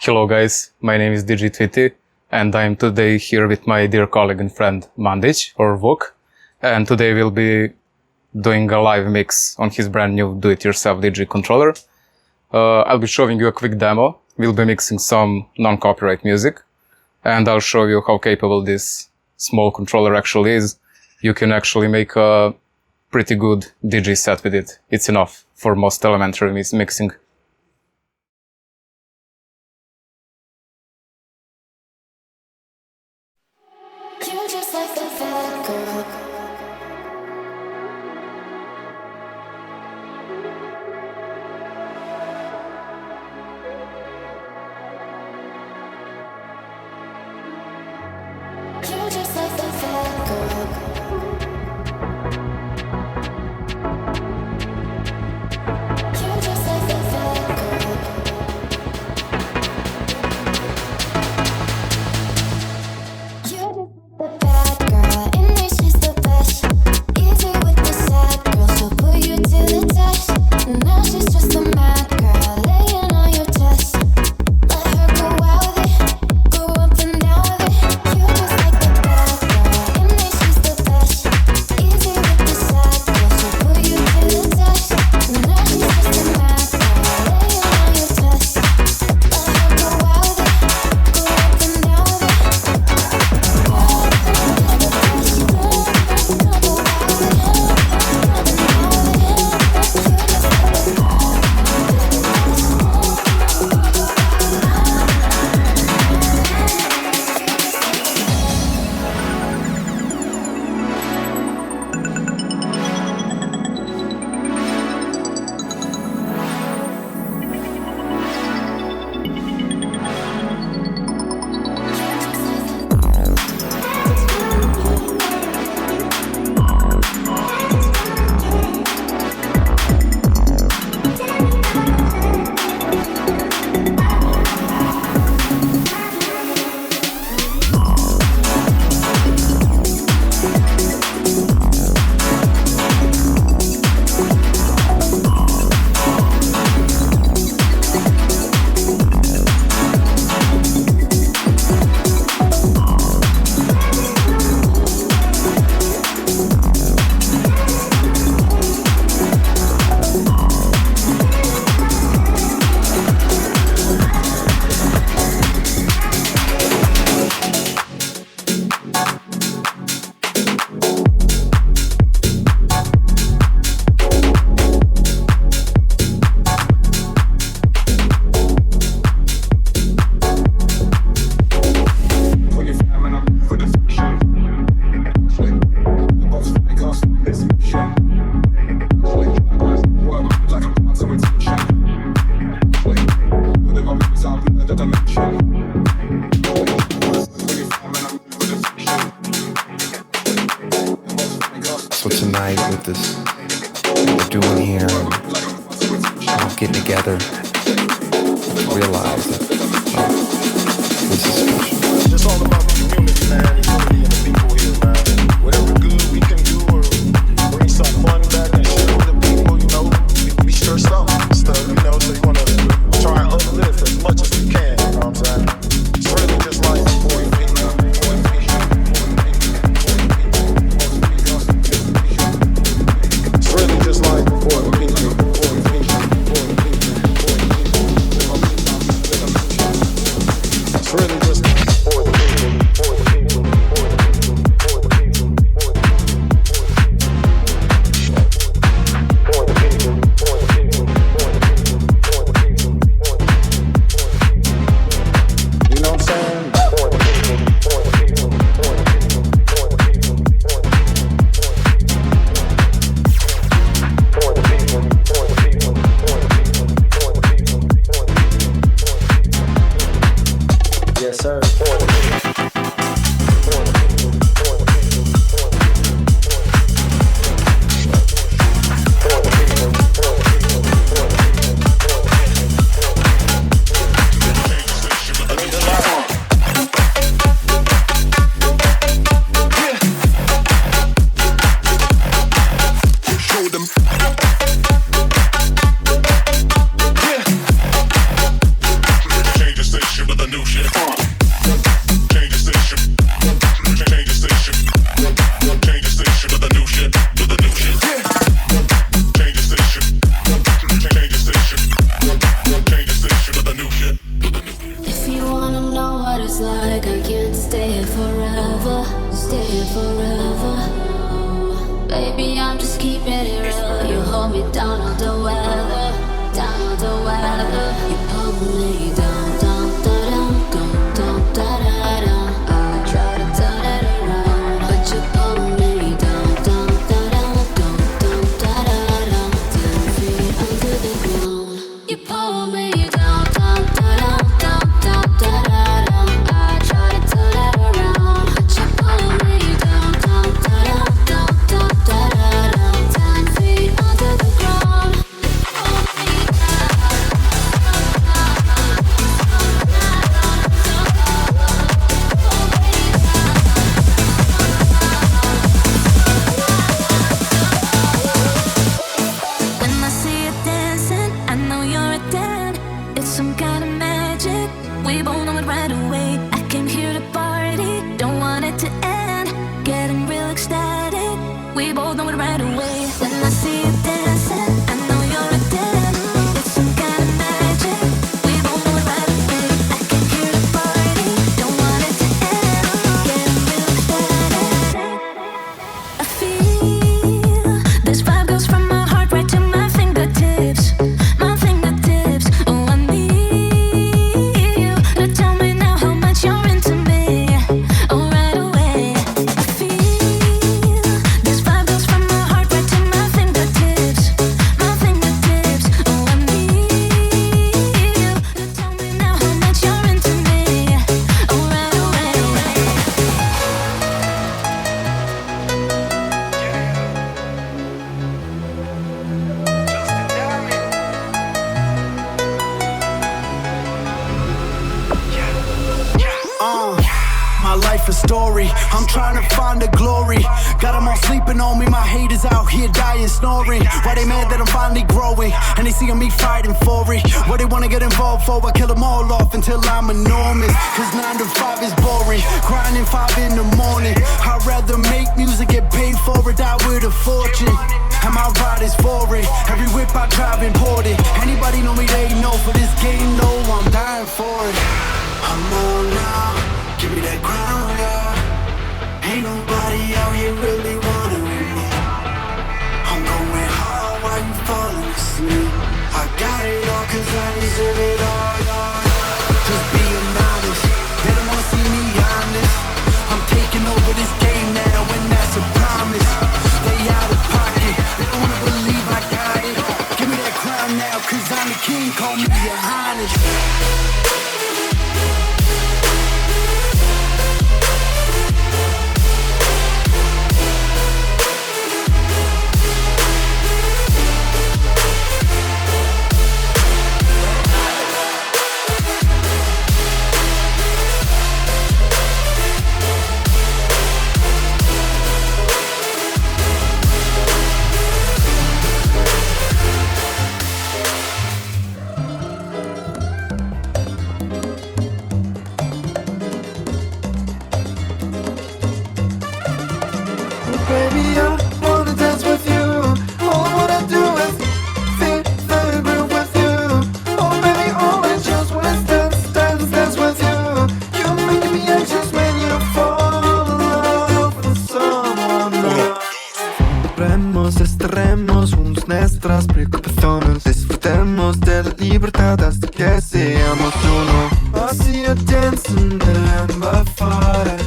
Hello guys, my name is DJC-DIY and I'm today here with my dear colleague and friend Mixxx or Vuk, and today we'll be doing a live mix on his brand new do-it-yourself DJ controller. I'll be showing you a quick demo. We'll be mixing some non-copyright music and I'll show you how capable this small controller actually is. You can actually make a pretty good DJ set with it. It's enough for most elementary mixing. You're just like the bad girl. You're just like the bad girl. You're just like the bad girl. You're the bad girl, English is the best. Easy with the sad girl, so put you to the test. Now she's just a mad girl, laying on your chest. Let her go out with it, go up and down with it. You're just like the bad girl, English is the best. Easy with the sad girl, so put you to the test. Now she's just a mad girl, laying on your chest. Let her go out with it, go up and down with it. So tonight with this, what we're doing here, all getting together, realize that this is special. It's all about the community, man. The unity and the people here, man. Whatever good we can do or bring some fun back and share with the people, you know, we sure some stuff, you know, so you want to try and uplift as much as we can, you know what I'm saying? It's really just like boy, it's really just like it's really just for the people, for the people, for the people. some kind of magic. We both know it right away. I came here to party, don't want it to end. Getting real ecstatic. We both know it right away. When I see you dancing, I know you're a 10. It's some kind of magic. We both know it right away. I came here to party, don't want it to end. Getting real ecstatic. I feel this vibe goes from my heart right to my fingertips. My fingertips. Oh, I need you to tell me now how much you're into me. Oh, right away. I feel this vibe goes from my heart right to my fingertips. My fingertips. Oh, I need you to tell me now how much you're into me. Oh, right away. My life a story, I'm trying to find the glory. Got them all sleeping on me, my haters out here dying, snoring. Why they mad that I'm finally growing, and they seeing me fighting for it. What they wanna get involved for, I kill them all off until I'm enormous. Cause 9 to 5 is boring, grinding 5 in the morning. I'd rather make music, get paid for it, die with a fortune. And my ride is for it, every whip I drive imported. Anybody know me, they know for this game, no, I'm dying for it. I'm on now, give me that crown, yeah. Ain't nobody out here really wanting me. I'm going hard while you falling asleep. I got it all cause I deserve it all, yeah. Just being honest, they don't wanna see me honest. I'm taking over this game now and that's a promise. They out of pocket, they don't wanna believe I got it. Give me that crown now cause I'm the king, call me your highness. Baby, I wanna dance with you. All I wanna do is feel the groove with you. Oh baby, all I just wanna is dance with you. You're making me anxious when you fall in love with someone else. Celebremos, estaremos juntos nuestras preocupaciones. Disfrutemos de la libertad hasta que seamos uno. I see you dancing and by fire.